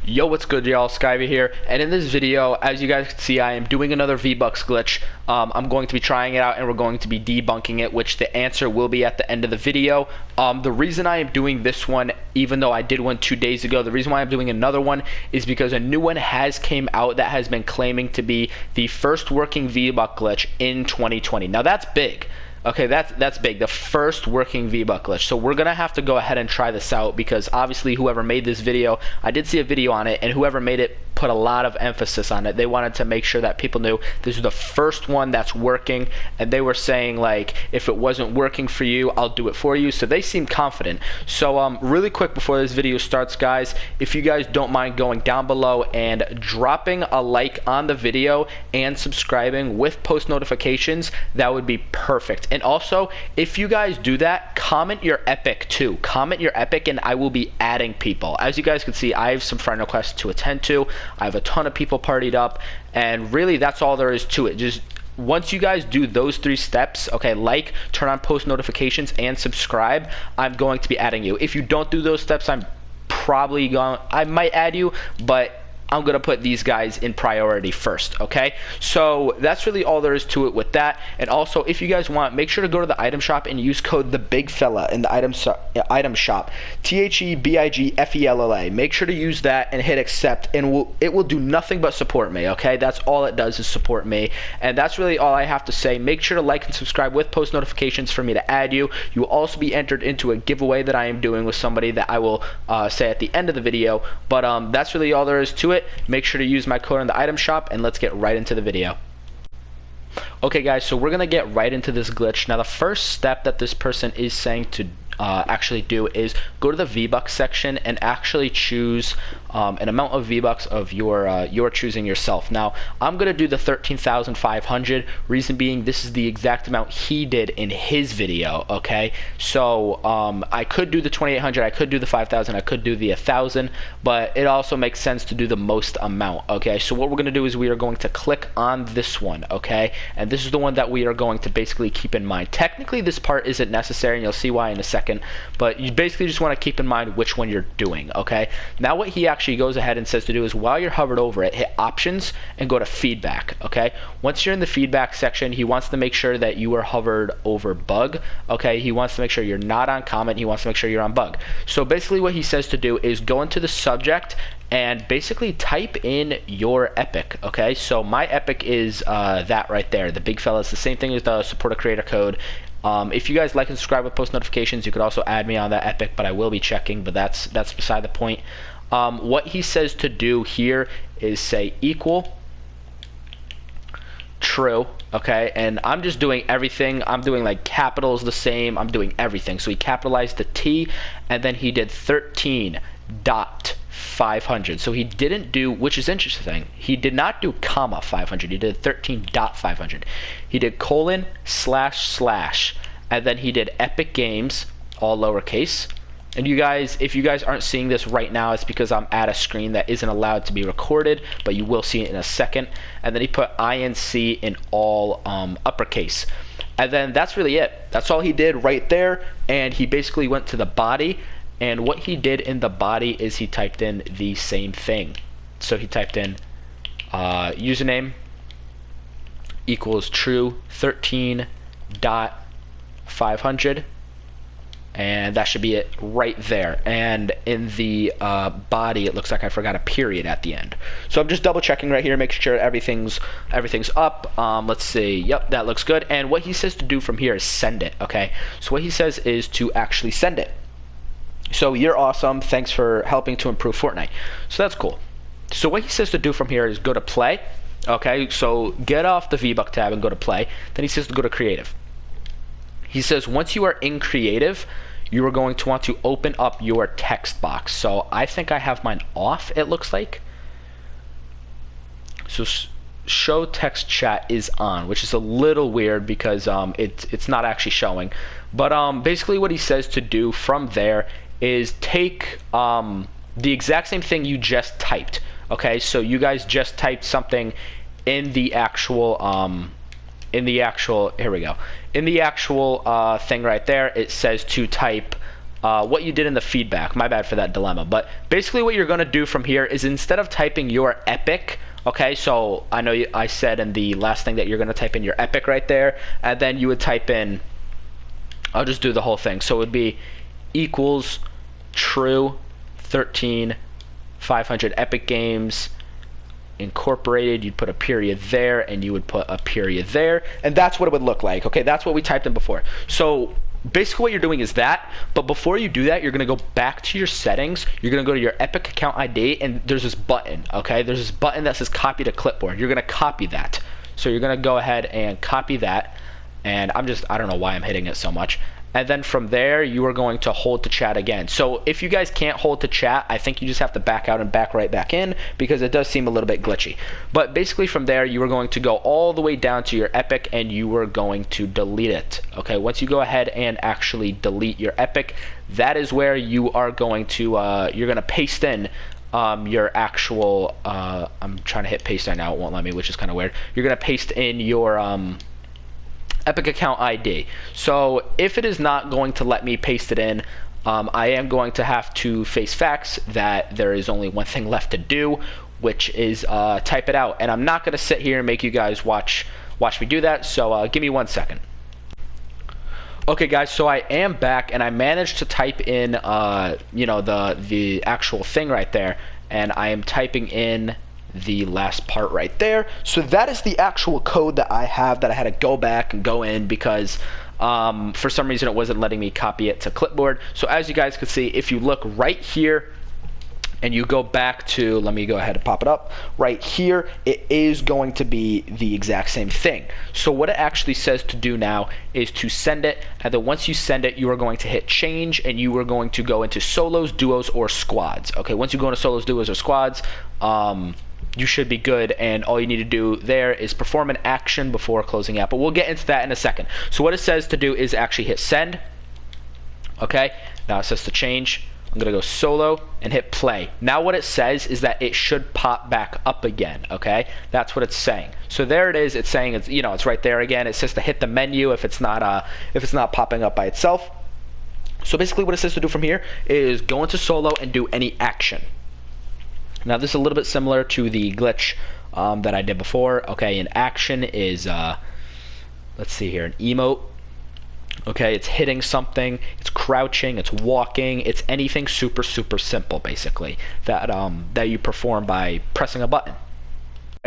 Yo, what's good, y'all? Skyvy here, and in this video, as you guys can see, I am doing another VBUCKS glitch. I'm going to be trying it out, and we're going to be debunking it, which the answer will be at the end of the video. The reason I am doing this one, even though I did one 2 days ago, the reason why I'm doing another one is because a new one has came out that has been claiming to be the first working VBUCK glitch in 2020. Now, that's big. Okay, that's big. The first working VBUCK glitch. So we're gonna have to go ahead and try this out because obviously whoever made this video, I did see a video on it, and whoever made it put a lot of emphasis on it. They wanted to make sure that people knew this is the first one that's working, and they were saying like, if it wasn't working for you, I'll do it for you. So they seemed confident. So really quick before this video starts, guys, if you guys don't mind going down below and dropping a like on the video and subscribing with post notifications, that would be perfect. And also, if you guys do that, comment your epic too. Comment your epic, and I will be adding people. As you guys can see, I have some friend requests to attend to. I have a ton of people partied up, and really that's all there is to it. Just once you guys do those 3 steps, okay, like, turn on post notifications, and subscribe, I'm going to be adding you. If you don't do those steps, I might add you, but I'm gonna put these guys in priority first, okay? So that's really all there is to it with that. And also, if you guys want, make sure to go to the item shop and use code TheBigFella in the item shop, TheBigFella. Make sure to use that and hit accept, and it will do nothing but support me, okay? That's all it does is support me, and that's really all I have to say. Make sure to like and subscribe with post notifications for me to add you. You will also be entered into a giveaway that I am doing with somebody that I will say at the end of the video. But that's really all there is to it. Make sure to use my code in the item shop, and let's get right into the video. Okay guys, so we're gonna get right into this glitch. Now the first step that this person is saying to actually do is go to the VBUCKS section and actually choose an amount of VBUCKS of your choosing yourself. Now I'm gonna do the 13,500. Reason being, this is the exact amount he did in his video. Okay, so I could do the 2,800, I could do the 5,000, I could do the 1,000, but it also makes sense to do the most amount. Okay, so what we're gonna do is we are going to click on this one. Okay, and this is the one that we are going to basically keep in mind. Technically this part isn't necessary, and you'll see why in a second, but you basically just want to keep in mind which one you're doing. Okay, now what he actually goes ahead and says to do is, while you're hovered over it, hit options and go to feedback. Okay, once you're in the feedback section, he wants to make sure that you are hovered over bug. Okay, he wants to make sure you're not on comment, he wants to make sure you're on bug. So basically what he says to do is go into the subject and basically type in your epic. Okay, so my epic is that right there, the big fella. It's the same thing as the support a creator code. If you guys like and subscribe with post notifications, you could also add me on that epic, but I will be checking, but that's beside the point. What he says to do here is say equal true. Okay, and I'm just doing everything. I'm doing like capitals the same, I'm doing everything. So he capitalized the T, and then he did 13.500. So he didn't do, which is interesting, he did not do comma 500, he did 13.500. He did colon // and then he did epic games, all lowercase. And you guys, if you guys aren't seeing this right now, it's because I'm at a screen that isn't allowed to be recorded, but you will see it in a second. And then he put INC in all uppercase. And then that's really it. That's all he did right there. And he basically went to the body, and what he did in the body is he typed in the same thing. So he typed in username equals true 13.500, and that should be it right there. And in the body, it looks like I forgot a period at the end. So I'm just double checking right here, making sure everything's up. Let's see. Yep, that looks good. And what he says to do from here is send it. Okay, so what he says is to actually send it. So you're awesome, thanks for helping to improve Fortnite. So that's cool. So what he says to do from here is go to play. Okay, so get off the VBUCK tab and go to play. Then he says to go to creative. He says once you are in creative, you are going to want to open up your text box. So I think I have mine off, it looks like. So show text chat is on, which is a little weird because it's not actually showing. But basically what he says to do from there is take the exact same thing you just typed. Okay, so you guys just typed something in the actual here we go, in the actual thing right there. It says to type what you did in the feedback. My bad for that dilemma. But basically what you're going to do from here is instead of typing your epic, okay, so I know I said in the last thing that you're going to type in your epic right there, and then you would type in, I'll just do the whole thing. So it would be equals true 13 500 epic games incorporated. You'd put a period there, and you would put a period there, and that's what it would look like. Okay, that's what we typed in before. So basically what you're doing is that, but before you do that, you're going to go back to your settings. You're going to go to your Epic account ID, and there's this button, okay? There's this button that says copy to clipboard. You're going to copy that. So you're going to go ahead and copy that, and I don't know why I'm hitting it so much. And then from there, you are going to hold to chat again. So if you guys can't hold to chat, I think you just have to back out and back right back in, because it does seem a little bit glitchy. But basically from there, you are going to go all the way down to your epic, and you are going to delete it. Okay, once you go ahead and actually delete your epic, that is where you are going to, you're going to paste in your actual, I'm trying to hit paste right now, it won't let me, which is kind of weird. You're going to paste in your, Epic account ID. So if it is not going to let me paste it in, I am going to have to face facts that there is only one thing left to do, which is type it out. And I'm not going to sit here and make you guys watch me do that, so give me 1 second. Okay guys, so I am back, and I managed to type in you know, the actual thing right there, and I am typing in the last part right there. So that is the actual code that I have, that I had to go back and go in because for some reason it wasn't letting me copy it to clipboard. So as you guys can see, if you look right here and you go back to, let me go ahead and pop it up right here, it is going to be the exact same thing. So what it actually says to do now is to send it, and then once you send it, you are going to hit change, and you are going to go into solos, duos, or squads. Okay, once you go into solos, duos, or squads, you should be good, and all you need to do there is perform an action before closing out, but we'll get into that in a second. So what it says to do is actually hit send. Okay, now it says to change. I'm gonna go solo and hit play. Now what it says is that it should pop back up again. Okay, that's what it's saying. So there it is. It's saying it's, you know, it's right there again. It says to hit the menu if it's not popping up by itself. So basically what it says to do from here is go into solo and do any action. Now this is a little bit similar to the glitch that I did before. Okay, an action is, let's see here, an emote. Okay, it's hitting something, it's crouching, it's walking, it's anything super simple basically that that you perform by pressing a button.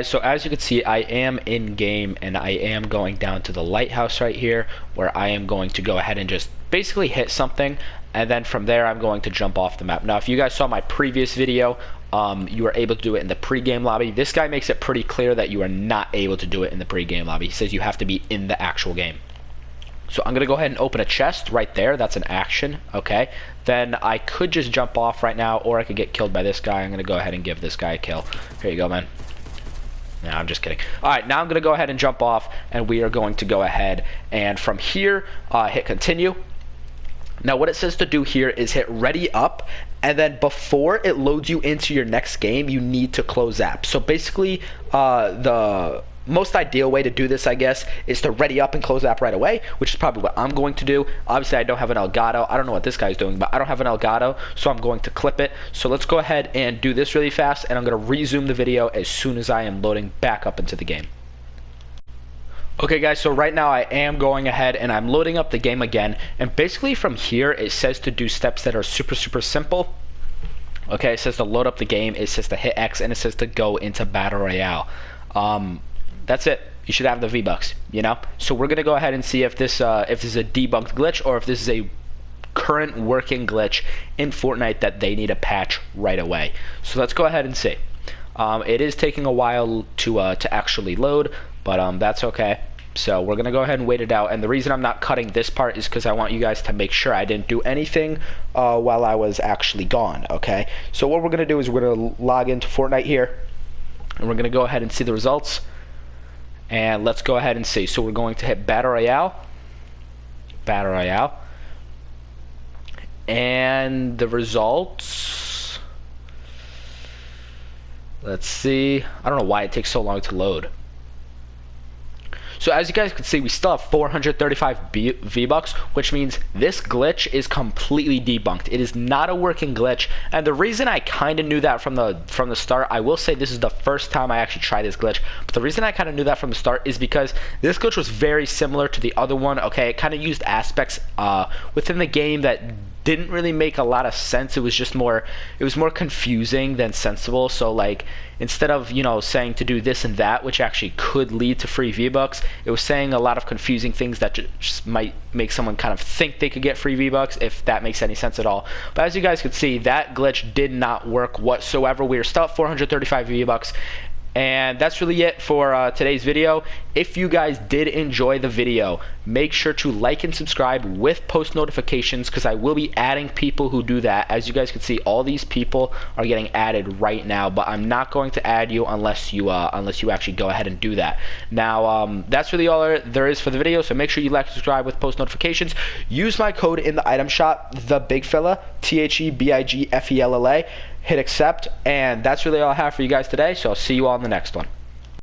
So as you can see, I am in game, and I am going down to the lighthouse right here, where I am going to go ahead and just basically hit something, and then from there I'm going to jump off the map. Now if you guys saw my previous video, you were able to do it in the pre-game lobby. This guy makes it pretty clear that you are not able to do it in the pre-game lobby. He says you have to be in the actual game. So I'm gonna go ahead and open a chest right there. That's an action. Okay, then I could just jump off right now, or I could get killed by this guy. I'm gonna go ahead and give this guy a kill. Here you go, man. No, I'm just kidding. Alright, now I'm gonna go ahead and jump off, and we are going to go ahead and from here hit continue. Now what it says to do here is hit ready up, and then before it loads you into your next game, you need to close app. So basically the most ideal way to do this, I guess, is to ready up and close app right away, which is probably what I'm going to do. Obviously I don't have an Elgato. I don't know what this guy's doing, but I don't have an Elgato, so I'm going to clip it. So let's go ahead and do this really fast, and I'm going to resume the video as soon as I am loading back up into the game. Okay guys, so right now I am going ahead and I'm loading up the game again, and basically from here it says to do steps that are super simple. Okay, it says to load up the game, it says to hit X, and it says to go into Battle Royale. That's it. You should have the V-Bucks, you know? So we're gonna go ahead and see if this is a debugged glitch, or if this is a current working glitch in Fortnite that they need a patch right away. So let's go ahead and see. It is taking a while to actually load, but that's okay. So we're gonna go ahead and wait it out, and the reason I'm not cutting this part is because I want you guys to make sure I didn't do anything while I was actually gone. Okay, so what we're gonna do is we're gonna log into Fortnite here, and we're gonna go ahead and see the results, and let's go ahead and see. So we're going to hit Battle Royale, and the results, let's see. I don't know why it takes so long to load. So as you guys can see, we still have 435 V-Bucks, which means this glitch is completely debunked. It is not a working glitch, and the reason I kind of knew that from the start, I will say this is the first time I actually tried this glitch, but the reason I kind of knew that from the start is because this glitch was very similar to the other one. Okay, it kind of used aspects within the game that didn't really make a lot of sense. It was more confusing than sensible. So like, instead of, you know, saying to do this and that, which actually could lead to free V-Bucks, it was saying a lot of confusing things that just might make someone kind of think they could get free V-Bucks, if that makes any sense at all. But as you guys could see, that glitch did not work whatsoever. We are still at 435 V-Bucks. And that's really it for today's video. If you guys did enjoy the video, make sure to like and subscribe with post notifications, because I will be adding people who do that. As you guys can see, all these people are getting added right now, but I'm not going to add you unless you actually go ahead and do that. Now, that's really all there is for the video, so make sure you like and subscribe with post notifications. Use my code in the item shop, the big fella, THEBIGFELLA. Hit accept, and that's really all I have for you guys today, so I'll see you all in the next one.